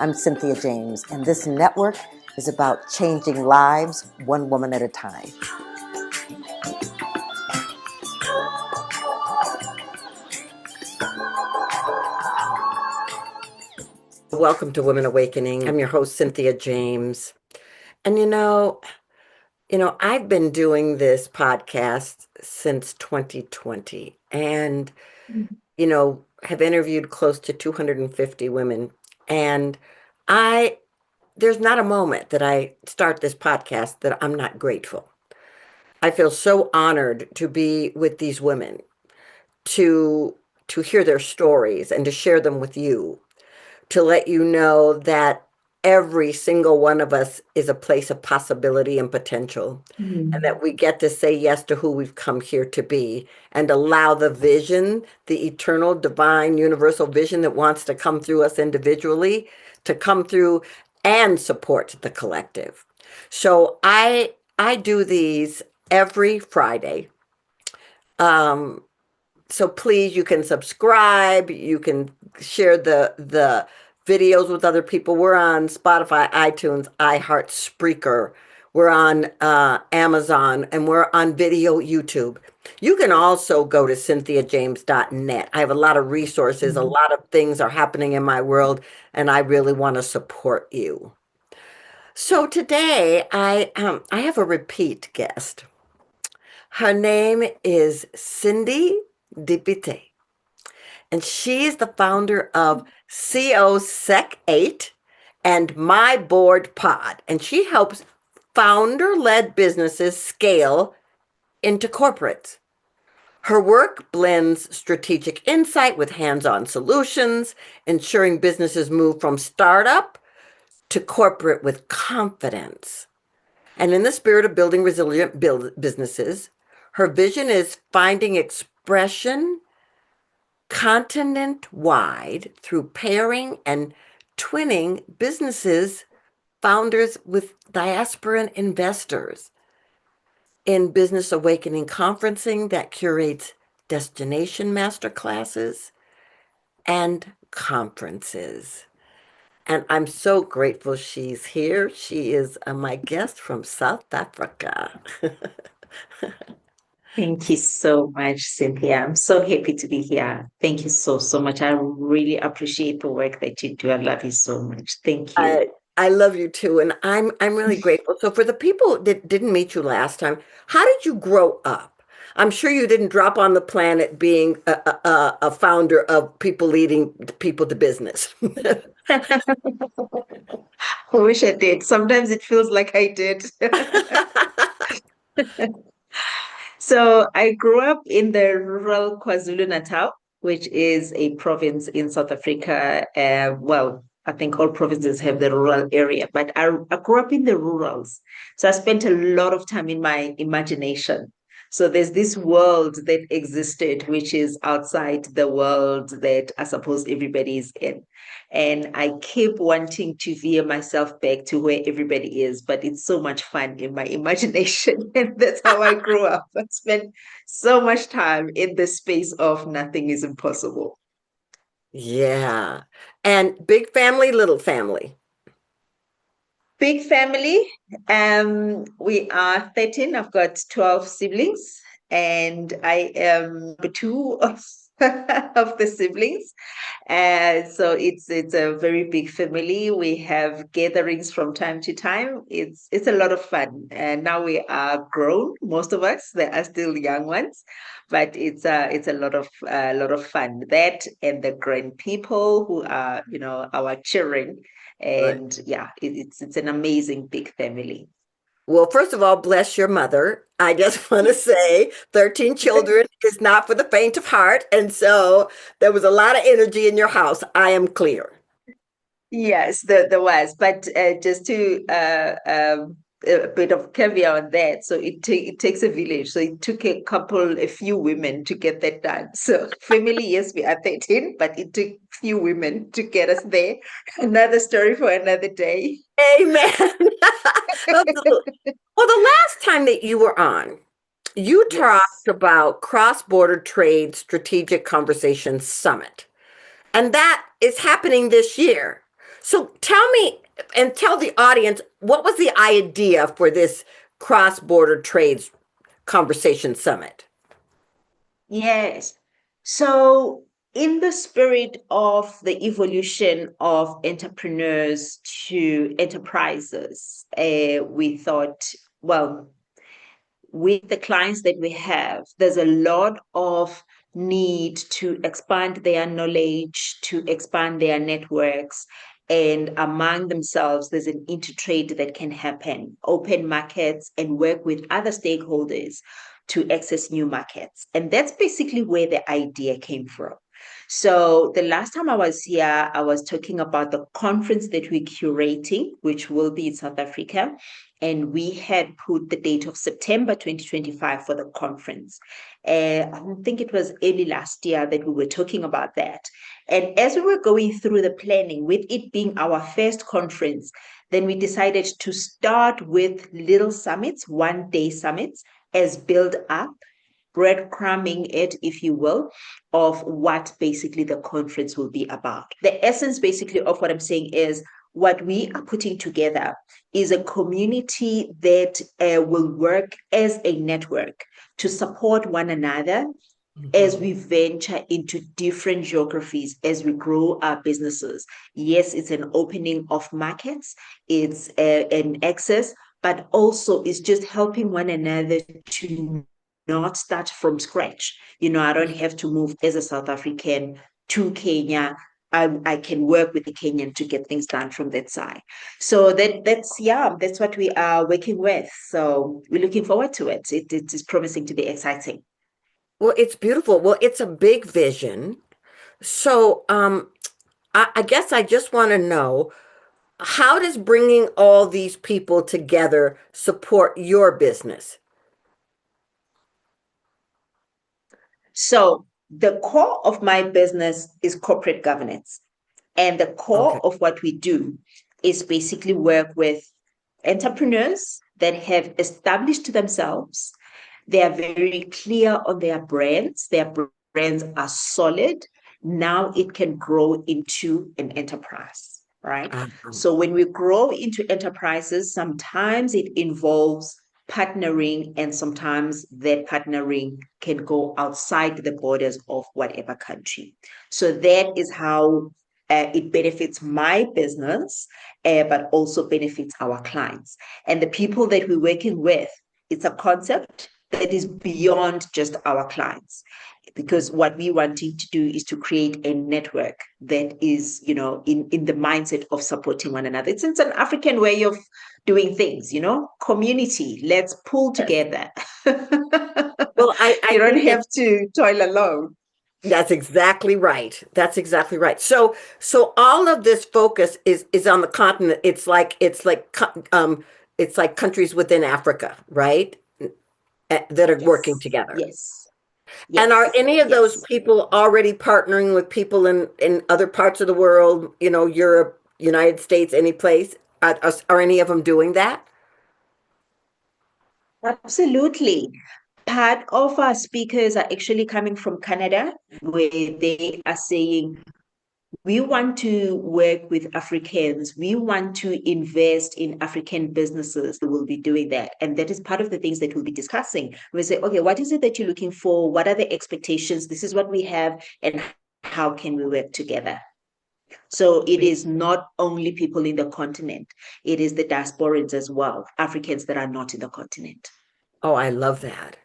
I'm Cynthia James, and this network is about changing lives one woman at a time. Welcome to Women Awakening. I'm your host, Cynthia James. And I've been doing this podcast since 2020 and, have interviewed close to 250 women. And there's not a moment that I start this podcast that I'm not grateful. I feel so honored to be with these women, to hear their stories and to share them with you, to let you know that every single one of us is a place of possibility and potential, and that we get to say yes to who we've come here to be and allow the vision, the eternal, divine, universal vision that wants to come through us individually to come through and support the collective. So I do these every Friday. So please, you can subscribe, you can share the videos with other people. We're on Spotify, iTunes, iHeart, Spreaker. We're on Amazon, and we're on video YouTube. You can also go to cynthiajames.net. I have a lot of resources. A lot of things are happening in my world, and I really want to support you. So today I have a repeat guest. Her name is Cindy DiBete, and she's the founder of CO Sec 8 and My Board Pod, and she helps founder-led businesses scale into corporates. Her work blends strategic insight with hands-on solutions, ensuring businesses move from startup to corporate with confidence. And in the spirit of building resilient businesses, her vision is finding expression continent-wide through pairing and twinning businesses, founders with diasporan investors in Business Awakening conferencing that curates destination masterclasses and conferences. And I'm so grateful she's here. She is my guest from South Africa. Thank you so much, Cynthia. I'm so happy to be here. Thank you so, so much. I really appreciate the work that you do. I love you so much. Thank you. I love you too, and I'm really grateful. So for the people that didn't meet you last time, how did you grow up? I'm sure you didn't drop on the planet being a founder of people leading people to business. I wish I did. Sometimes it feels like I did. So I grew up in the rural KwaZulu-Natal, which is a province in South Africa. Well, I think all provinces have the rural area, but I grew up in the rurals. So I spent a lot of time in my imagination. So there's this world that existed, which is outside the world that I suppose everybody is in. And I keep wanting to veer myself back to where everybody is, but it's so much fun in my imagination. And that's how I grew up. I spent so much time in the space of nothing is impossible. Yeah. And big family, little family. Big family. We are 13. I've got 12 siblings, and I am two of, of the siblings. So it's a very big family. We have gatherings from time to time. It's a lot of fun. And now we are grown, most of us. There are still young ones, but it's a lot of fun. That and the grand people who are our children, Right. and yeah, it's an amazing big family. Well, first of all, bless your mother. I just want to say 13 children is not for the faint of heart. And so there was a lot of energy in your house. I am clear. Yes, there was, but just to a bit of caveat on that. So it takes a village. So it took a few women to get that done. So family, yes, we are 13, but it took few women to get us there. Another story for another day. Amen. Well, the last time that you were on, you Yes. talked about Cross-Border Trade Strategic Conversations Summit. And that is happening this year. So tell me and tell the audience what was the idea for this cross-border trades conversation summit? Yes. So, in the spirit of the evolution of entrepreneurs to enterprises, we thought, well, with the clients that we have, there's a lot of need to expand their knowledge, to expand their networks. And among themselves, there's an intertrade that can happen, open markets and work with other stakeholders to access new markets. And that's basically where the idea came from. So the last time I was here, I was talking about the conference that we're curating, which will be in South Africa. And we had put the date of September 2025 for the conference. I think it was early last year that we were talking about that. And as we were going through the planning, with it being our first conference, then we decided to start with little summits, 1 day summits, as build up, breadcrumbing it, if you will, of what basically the conference will be about. The essence basically of what I'm saying is what we are putting together is a community that will work as a network to support one another as Mhm. we venture into different geographies, as we grow our businesses. Yes, it's an opening of markets, it's an access, but also it's just helping one another to not start from scratch. I don't have to move as a South African to Kenya. I can work with the Kenyan to get things done from that side. So that's what we are working with. So we're looking forward to it. It is promising to be exciting. Well, it's beautiful. Well, it's a big vision. So, I guess I just want to know, how does bringing all these people together support your business? So the core of my business is corporate governance. And the Okay. core of what we do is basically work with entrepreneurs that have established themselves. They are very clear on their brands. Their brands are solid. Now it can grow into an enterprise, right? Um, So when we grow into enterprises, sometimes it involves partnering, and sometimes that partnering can go outside the borders of whatever country. So that is how it benefits my business, but also benefits our clients. And the people that we're working with, it's a concept that is beyond just our clients. Because what we wanting to do is to create a network that is, in the mindset of supporting one another. It's an African way of doing things, community. Let's pull yes. together. Well, I You don't think have to toil alone. that's exactly right. That's exactly right. So all of this focus is on the continent. It's like countries within Africa, right? That are working Yes, together. yes, And are yes, any of those yes. people already partnering with people in other parts of the world, Europe, United States, any place? Are any of them doing that? Absolutely. Part of our speakers are actually coming from Canada, where they are saying, we want to work with Africans. We want to invest in African businesses who will be doing that. And that is part of the things that we'll be discussing. We say, okay, what is it that you're looking for? What are the expectations? This is what we have, and how can we work together? So it is not only people in the continent, it is the diasporans as well, Africans that are not in the continent. Oh, I love that.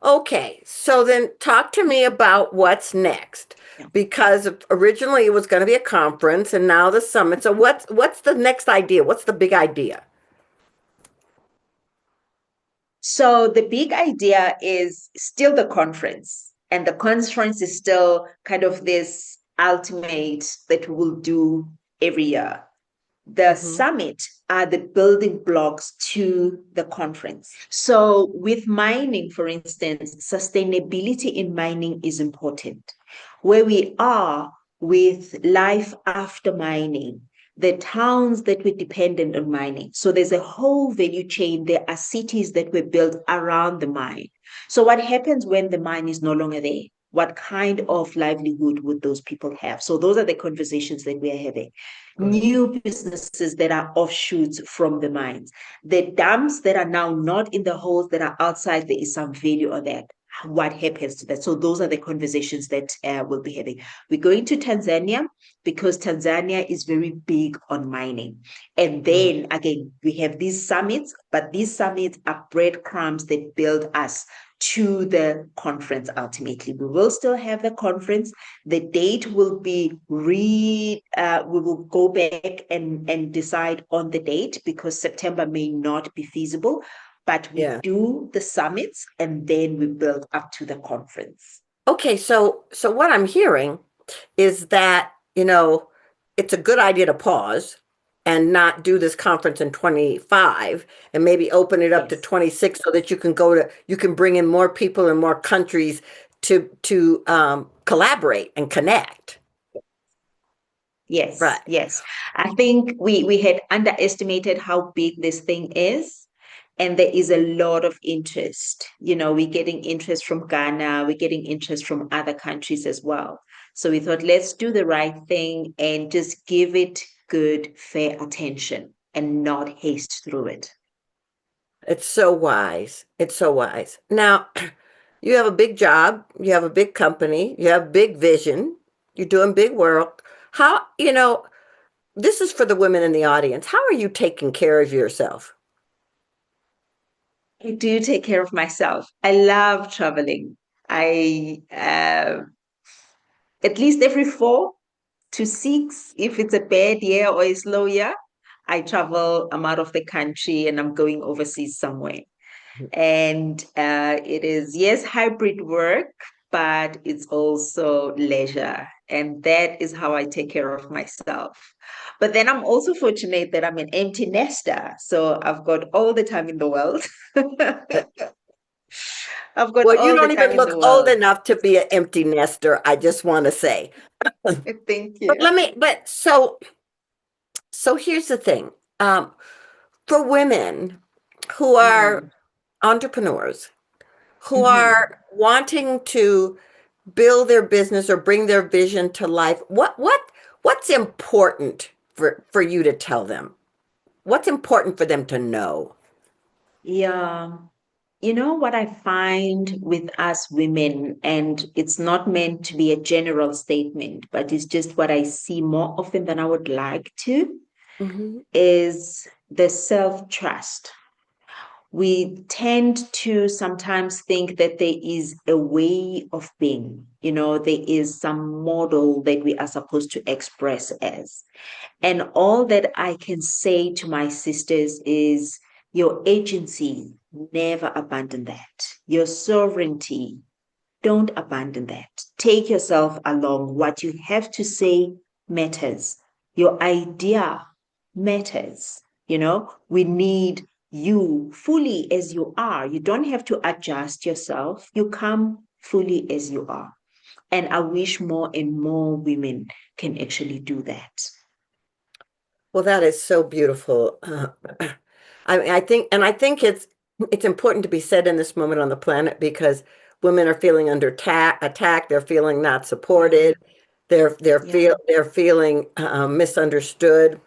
Okay, so then talk to me about what's next. Yeah. Because originally it was going to be a conference and now the summit. So what's the next idea? What's the big idea? So the big idea is still the conference, and the conference is still kind of this ultimate that we'll do every year. The Hmm. summit are the building blocks to the conference. So, with mining, for instance, sustainability in mining is important. Where we are with life after mining, the towns that were dependent on mining. So, there's a whole value chain. There are cities that were built around the mine. So, what happens when the mine is no longer there? what kind of livelihood would those people have? So those are the conversations that we are having. Good. New businesses that are offshoots from the mines, the dams that are now not in the holes that are outside, there is some value on that. What happens to that? So those are the conversations that we'll be having. We're going to Tanzania because Tanzania is very big on mining. And Mm. then again, we have these summits, but these summits are breadcrumbs that build us to the conference ultimately. We will still have the conference. The date will be we will go back and decide on the date because September may not be feasible, but we Yeah. do the summits and then we build up to the conference. Okay, so what I'm hearing is that, it's a good idea to pause and not do this conference in 25 and maybe open it up to Yes. 26 so that you can bring in more people and more countries to collaborate and connect. Yes, Right. yes. I think we had underestimated how big this thing is, and there is a lot of interest. We're getting interest from Ghana, we're getting interest from other countries as well. So we thought, let's do the right thing and just give it good, fair attention and not haste through it. It's so wise. It's so wise. Now, you have a big job, you have a big company, you have big vision, you're doing big work. This is for the women in the audience. How are you taking care of yourself? I do take care of myself. I love traveling. I at least every 4 to 6, if it's a bad year or a slow year, I travel. I'm out of the country and I'm going overseas somewhere. And it is, yes, hybrid work, but it's also leisure. And that is how I take care of myself. But then I'm also fortunate that I'm an empty nester. So I've got all the time in the world. I've got Well, you all the don't even time in the look old world. enough to be an empty nester, I just want to say. Thank But you. so here's the thing. Um, for women who are Mm, entrepreneurs, who mhm. are wanting to build their business or bring their vision to life, what's important for you to tell them? What's important for them to know? Yeah. You know what I find with us women, and it's not meant to be a general statement, but it's just what I see more often than I would like to, Mhm. is the self-trust. We tend to sometimes think that there is a way of being, there is some model that we are supposed to express as. And all that I can say to my sisters is your agency, never abandon that. Your sovereignty, don't abandon that. Take yourself along. What you have to say matters. Your idea matters. We need you fully as you are. You don't have to adjust yourself. You come fully as you are. And I wish more and more women can actually do that. Well, that is so beautiful. I think it's important to be said in this moment on the planet because women are feeling under attack. They're feeling not Yeah. supported. Yeah. They're feeling misunderstood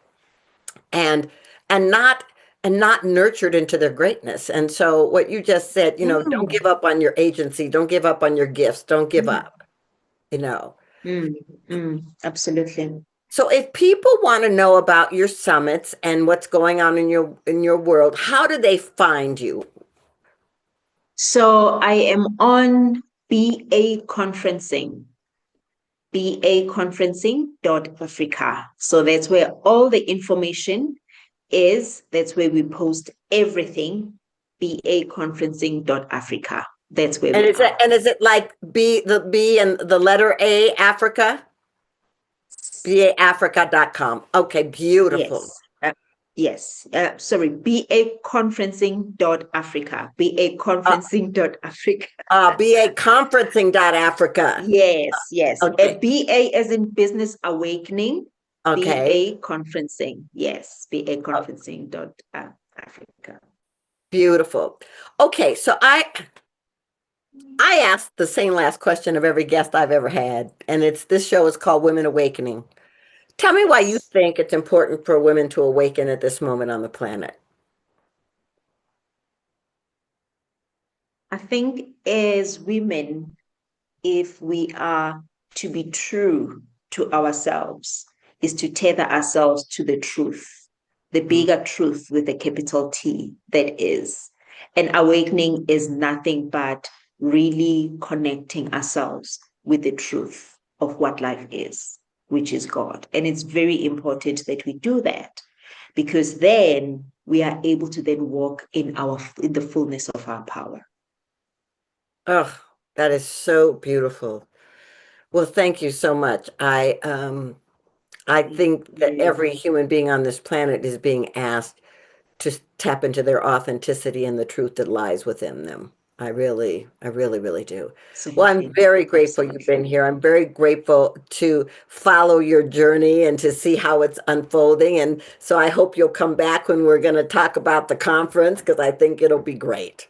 and and not and not nurtured into their greatness. And so, what you just said, don't Mm, give up on your agency. Don't give up on your gifts. Don't give mm, up. You know. absolutely. So if people want to know about your summits and what's going on in your world, how do they find you? So I am on BA conferencing, baconferencing.africa. So that's where all the information is. That's where we post everything. baconferencing.africa. That's where And we is it are. and is it like B and the letter A Africa? BAAfrica.com. Okay, beautiful. Yes. Yes. Sorry, baconferencing.africa. Uh, baconferencing.africa. BAconferencing.africa. Yes, yes. Okay. BA as in Business Awakening, Okay. BA Conferencing. Yes, BA Conferencing dot Africa. Beautiful. Okay, so I asked the same last question of every guest I've ever had, and it's this show is called Women Awakening. Tell me why you Yes. think it's important for women to awaken at this moment on the planet. I think as women, if we are to be true to ourselves, is to tether ourselves to the truth, the Mm. bigger truth with a capital T that is. And awakening is nothing but really connecting ourselves with the truth of what life is, which is God. And it's very important that we do that because then we are able to then walk in the fullness of our power. Oh, that is so beautiful. Well, thank you so much. I think that every human being on this planet is being asked to tap into their authenticity and the truth that lies within them. I really do. Well, I'm Absolutely. very grateful you've Absolutely. been here. I'm very grateful to follow your journey and to see how it's unfolding. And so I hope you'll come back when we're going to talk about the conference because I think it'll be great.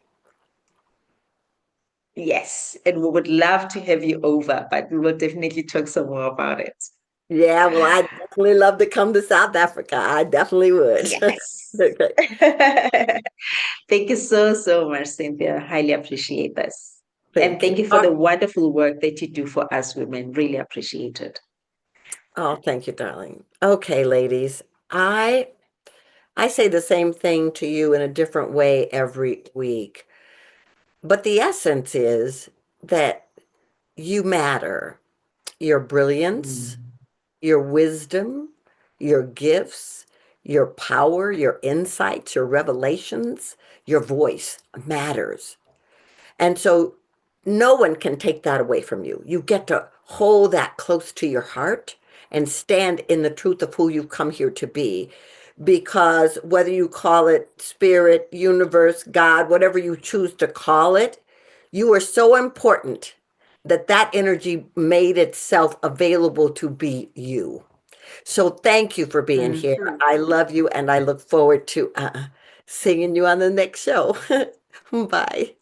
Yes, and we would love to have you over, but we will definitely talk some more about it. Yeah, well, I definitely love to come to South Africa. I definitely would. Yes. Okay. Thank you so, so much, Cynthia. Highly appreciate this. And Thank you. thank you for Oh, the wonderful work that you do for us women. Really appreciate it. oh, thank you, darling. Okay, ladies. I I say the same thing to you in a different way every week. But the essence is that you matter. Your brilliance, Mm. your wisdom, your gifts, your power, your insights, your revelations, your voice matters. And so no one can take that away from you. You get to hold that close to your heart and stand in the truth of who you've come here to be. Because whether you call it spirit, universe, God, whatever you choose to call it, you are so important that that energy made itself available to be you. So thank you for being here. Mhm. I love you and I look forward to seeing you on the next show. Bye.